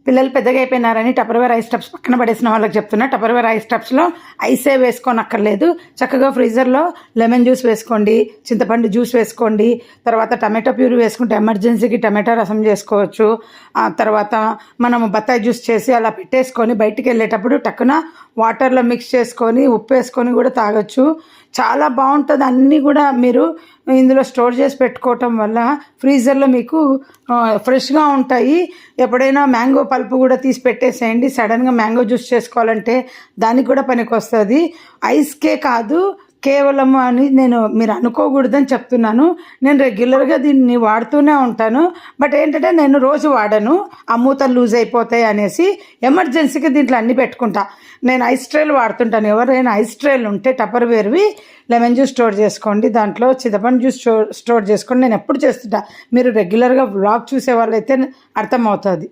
పిల్లలు పెద్దగా అయిపోయినారని Tupperware ice tubs పక్కన పడేసిన వాళ్ళకి చెప్తున్నా. టపర్వేర్ ఐస్ టబ్స్లో ఐసే వేసుకోనక్కర్లేదు. చక్కగా ఫ్రీజర్లో లెమన్ జ్యూస్ వేసుకోండి, చింతపండు జ్యూస్ వేసుకోండి, తర్వాత టమాటో ప్యూరీ వేసుకుంటే ఎమర్జెన్సీకి టమాటో రసం చేసుకోవచ్చు. ఆ తర్వాత మనము బత్తాయి జ్యూస్ చేసి అలా పెట్టేసుకొని బయటికి వెళ్ళేటప్పుడు టక్కున వాటర్లో మిక్స్ చేసుకొని ఉప్పు వేసుకొని కూడా తాగొచ్చు. చాలా బాగుంటుంది. అన్నీ కూడా మీరు ఇందులో స్టోర్ చేసి పెట్టుకోవటం వల్ల ఫ్రీజర్లో మీకు ఫ్రెష్గా ఉంటాయి. ఎప్పుడైనా మ్యాంగో పల్పు కూడా తీసి పెట్టేసేయండి. సడన్గా మ్యాంగో జ్యూస్ చేసుకోవాలంటే దానికి కూడా పనికి వస్తుంది. ఐస్కే కాదు, కేవలము అని మీరు అనుకోకూడదని చెప్తున్నాను. నేను రెగ్యులర్గా దీన్ని వాడుతూనే ఉంటాను. బట్ ఏంటంటే నేను రోజు వాడను, ఆ మూతలు లూజ్ అయిపోతాయి అనేసి ఎమర్జెన్సీకి దీంట్లో అన్నీ పెట్టుకుంటా. నేను ఐస్ ట్రేలు వాడుతుంటాను. ఎవరైనా ఐస్ ట్రేలు ఉంటే టపర్వేర్వి లెమన్ జ్యూస్ స్టోర్ చేసుకోండి, దాంట్లో చింతపండు జ్యూస్ స్టోర్ చేసుకోండి. నేను ఎప్పుడు చేస్తుంటా. మీరు రెగ్యులర్గా వ్లాగ్ చూసే వాళ్ళైతే అర్థమవుతుంది.